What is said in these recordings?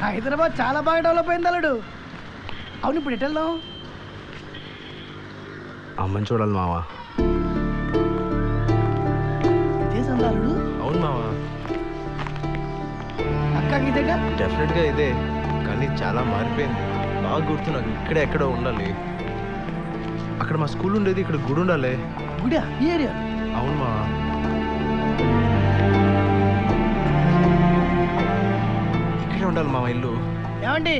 హైదరాబాద్ చాలా బాగా డెవలప్ అయింది అల్లుడు. అవును, ఇప్పుడు ఎటు వెళ్దాం? అమ్మని చూడాలి మావా. ఇదే సందా అల్లుడు? అవును మావా. అక్క ఇదేగా? డెఫినెట్గా ఇదే, కానీ చాలా మారిపోయింది. బాగా గుర్తు నాకు, ఇక్కడే ఎక్కడో ఉండాలి. అక్కడ మా స్కూల్ ఉండేది, ఇక్కడ గుడి ఉండాలి. గుడి ఈ ఏరియా? అవును మావా. ఇక్కడే ఉండాలి మా ఇల్లు. ఏమండి?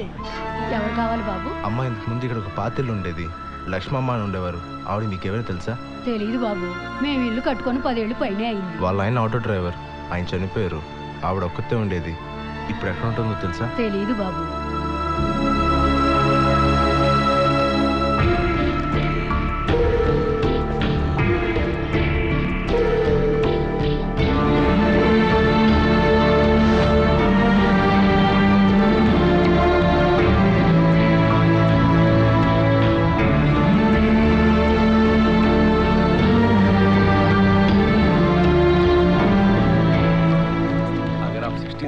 ఎవరు కావాలి బాబు? అమ్మ ఇంతకు ముందు ఇక్కడ ఒక పాత ఇల్లు ఉండేది, లక్ష్మమ్మ అని ఉండేవారు. ఆవిడ మీకు ఎవరు తెలుసా? తెలీదు బాబు, మేము ఇల్లు కట్టుకొని 10 ఏళ్ళు పైనే అయింది. వాళ్ళ ఆయన ఆటో డ్రైవర్, ఆయన చనిపోయారు. ఆవిడ ఒక్కతే ఉండేది. ఇప్పుడు ఎక్కడ ఉంటుందో తెలుసా? తెలీదు బాబు.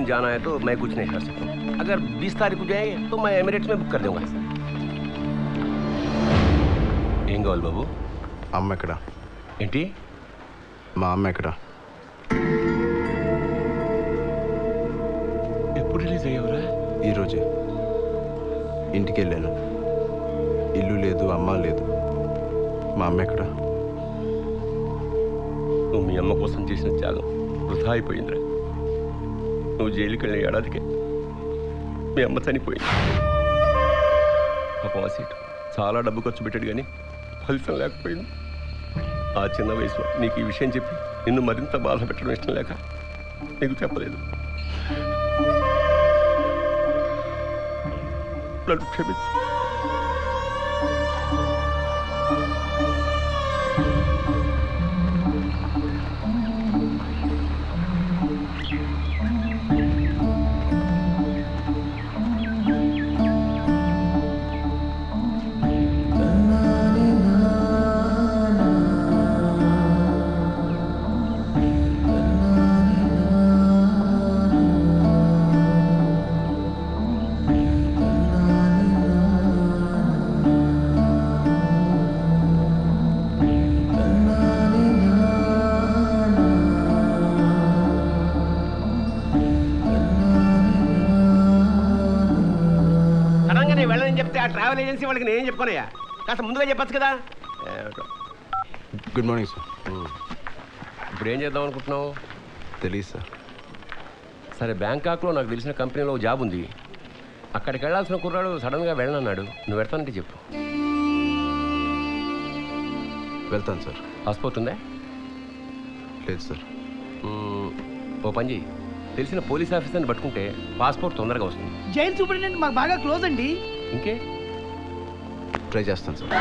जाना है तो मैं कुछ नहीं कर सकता। अगर 20 तारीख को जाएंगे तो मैं एमिरेट्स में बुक कर दूंगा। ఏం కావాలి బాబు? అమ్మ ఎక్కడ? ఏంటి? మా అమ్మ ఎక్కడ? ఎప్పుడు రిలీజ్ అయ్యావురా? ఈరోజే ఇంటికి వెళ్ళాను. ఇల్లు లేదు, అమ్మ లేదు. మా అమ్మ ఎక్కడ? నువ్వు మీ అమ్మ కోసం చేసిన త్యాగం వృధా అయిపోయిందిరా. నువ్వు జైలుకి వెళ్ళిన ఏడాదికే మీ అమ్మ చనిపోయింది. పాపం ఆ సీటు చాలా డబ్బు ఖర్చు పెట్టాడు కానీ ఫలితం లేకపోయింది. ఆ చిన్న వయసులో నీకు ఈ విషయం చెప్పి నిన్ను మరింత బాధ పెట్టడం ఇష్టం లేక నీకు చెప్పలేదు. నన్ను క్షమించు. చెప్తే ఆ ట్రావెల్ ఏజెన్సీ వాళ్ళకి నేనేం చెప్పుకోనయ్యా? కాస్త ముందుగా చెప్పచ్చు కదా. Good morning sir. ఇప్పుడు ఏం చేద్దాం అనుకుంటున్నావు? తెలీదు సార్. సరే, బ్యాంకాక్లో నాకు తెలిసిన కంపెనీలో జాబ్ ఉంది. అక్కడికి వెళ్ళాల్సిన కుర్రాడు సడన్గా వెళ్ళనన్నాడు. నువ్వు వెళ్తానంటే చెప్పు. వెళ్తాను సార్. పాస్పోర్ట్ ఉందా? లేదు సార్. ఓ పని చెయ్యి, తెలిసిన పోలీస్ ఆఫీసర్ని పట్టుకుంటే పాస్పోర్ట్ తొందరగా వస్తుంది. జైలు సూపరింటెండెంట్ మాకు బాగా క్లోజ్ అండి. ఇంకే ట్రై చేస్తాను సార్.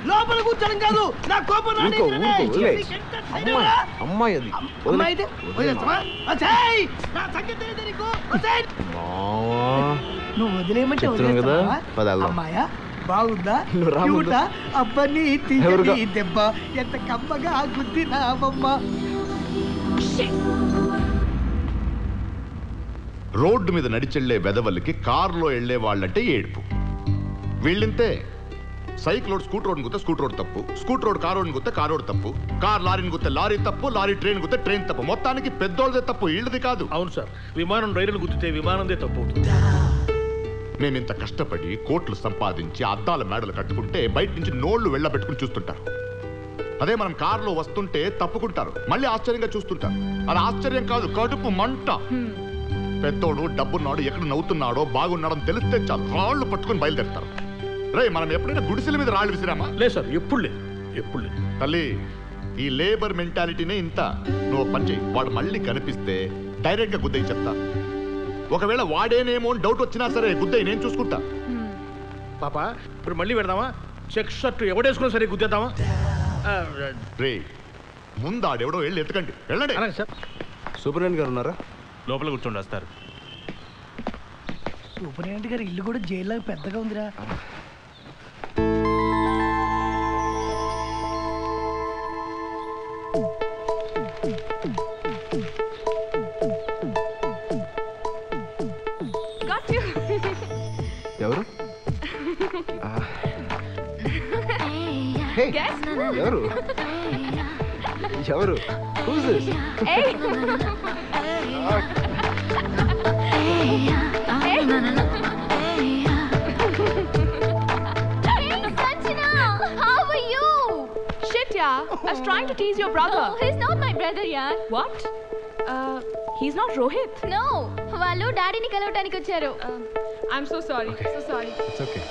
లోపల కూర్చోడం కాదు, నా కోపం అమ్మాయి అది నువ్వు వదిలేయమంటే అమ్మాయా బాగుందా? అబ్బని దెబ్బ ఎంత కమ్మగా గుద్ది నావమ్మ. రోడ్డు మీద నడిచెళ్లే వెదవలకి కారులో వెళ్లే వాళ్ళంటే ఏడుపు. వీళ్ళింతే. సైకిల్ రోడ్ స్కూటర్ రోడ్ గుత్తే స్కూటర్ రోడ్ తప్పు, స్కూటర్ రోడ్ కార్ రోడ్ గుత్తే కార్ రోడ్ తప్పు, కార్ లారీని గుత్తే లారీ తప్పు, లారీ ట్రైన్ గుత్తే ట్రైన్ తప్పు. మొత్తానికి పెద్దోళ్ళదే తప్పు, ఇళ్ళది కాదు. అవును సార్, విమానం రైలును గుర్తితే విమానందే తప్పు అవుతుంది. మేమింత కష్టపడి కోట్లు సంపాదించి అద్దాల మేడలు కట్టుకుంటే బయట నుంచి నోళ్లు వెళ్ళబెట్టుకుని చూస్తుంటారు. అదే మనం కారులో వస్తుంటే తప్పుకుంటారు, మళ్ళీ ఆశ్చర్యంగా చూస్తుంటారు. అది ఆశ్చర్యం కాదు, కడుపు మంట. పెద్దోడు డబ్బున్నాడు ఎక్కడ నవ్వుతున్నాడో బాగున్నాడని తెలిస్తే చాలు రాళ్ళు పట్టుకుని బయలుదేరుతారు. రే, మనం ఎప్పుడైనా గుడిసెల మీద రాళ్ళు విసిరామా? లేదు సార్, ఎప్పుడు లేదు, ఎప్పుడు లేదు. తల్లి, ఈ లేబర్ మెంటాలిటీనే ఇంత. నువ్వు పని చెయ్యి, వాడు మళ్ళీ కనిపిస్తే డైరెక్ట్ గా గుద్దయి చెప్తా. ఒకవేళ వాడేనేమో అని డౌట్ వచ్చినా సరే గుద్దయి నేను చూసుకుంటా. పాప, ఇప్పుడు మళ్ళీ పెడదామా? చెక్ షర్ట్ ఎవడేసుకున్నా సరే గుద్దేద్దామా? రే, ముందు ఆడెవడో వెళ్ళి ఎత్తుకండి, వెళ్ళండి. అలాగే సార్. సూపరింటెండెంట్ గారు ఉన్నారా? లోపల కూర్చోండి, వస్తారు. సూపరింటెండెంట్ గారి ఇల్లు కూడా జైల్లో పెద్దగా ఉందిరా. ఎవరు? Hey, ఎవరు? ఎవరు? Who's this? Shit, yeah. I was trying to tease your brother. Oh, he's not my brother, yeah. What? He's not Rohit. No, వాళ్ళు డాడీని కలవటానికి వచ్చారు. I'm so sorry. Okay. So sorry. It's okay.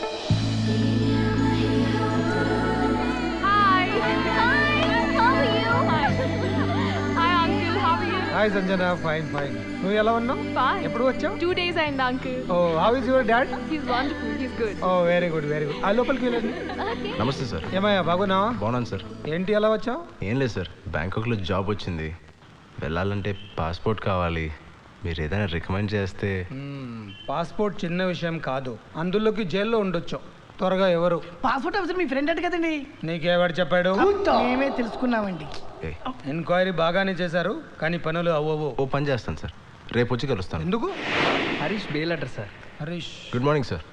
Hi. Hi, how are you? Hi, uncle. How are you? Hi Sanjana, fine fine. నువ్వు ఎలా ఉన్నావు? Fine. ఎప్పుడు వచ్చావు? 2 days అయింది, uncle. Oh, how is your dad? He's wonderful. He's good. Oh, very good very good. ఆ లోపలికి వెళ్ళండి. Okay. నమస్తే సార్. ఏమయ్యా, బాగున్నావా? బాగున్నాను సార్. ఏంటి ఎలా వచ్చావు? ఏం లేదు సార్, బ్యాంకాక్లో జాబ్ వచ్చింది. వెళ్ళాలంటే పాస్పోర్ట్ కావాలి. మీరు ఏదైనా రికమెండ్ చేస్తే. పాస్పోర్ట్ చిన్న విషయం కాదు, అందులోకి జైల్లో ఉండొచ్చు. త్వరగా ఎవరు? పాస్పోర్ట్ ఆఫీసర్ మీ ఫ్రెండ్ అట కదండి. నీకెవరు చెప్పాడు? మేమే తెలుసుకున్నామండి. ఏ, ఎంక్వైరీ బాగానే చేశారు, కానీ పనులు అవ్వవు. ఓ పని చేస్తాను సార్, రేపు వచ్చి కలుస్తాను. ఎందుకు? Harish bail letter sir. Harish, good morning sir.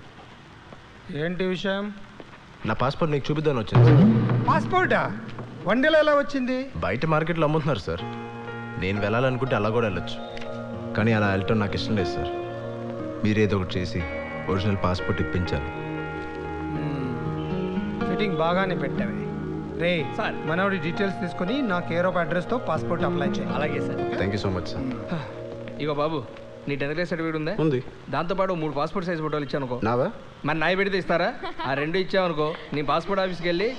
ఏంటి విషయం? నా పాస్పోర్ట్ నీకు చూపిద్దామని వచ్చింది సార్. పాస్పోర్టా? వన్డేలో ఎలా వచ్చింది? బయట మార్కెట్లో అమ్ముతున్నారు సార్. నేను వెళ్ళాలనుకుంటే అలా కూడా వెళ్ళొచ్చు, కానీ అలా వెళ్ళటం నాకు ఇష్టం లేదు సార్. మీరు ఏదో ఒకటి చేసి ఒరిజినల్ పాస్పోర్ట్ ఇప్పించాలి. ఫిట్టింగ్ బాగానే పెట్టావే. రే సార్. మనోడి డీటెయిల్స్ తీసుకుని నా కేర్ ఆఫ్ అడ్రస్తో పాస్పోర్ట్ అప్లై చేయి. అలాగే sir. Thank you so much sir. ఇగో బాబు, నీ 10th క్లాస్ సర్టిఫికేట్ ఉందా? ఉంది. దాంతోపాటు 3 పాస్పోర్ట్ సైజ్ ఫోటోలు ఇచ్చానుకో. నావా? మరి నాయ పెడితే ఇస్తారా? ఆ 2 ఇచ్చావనుకో, నీ పాస్పోర్ట్ ఆఫీస్కి వెళ్ళి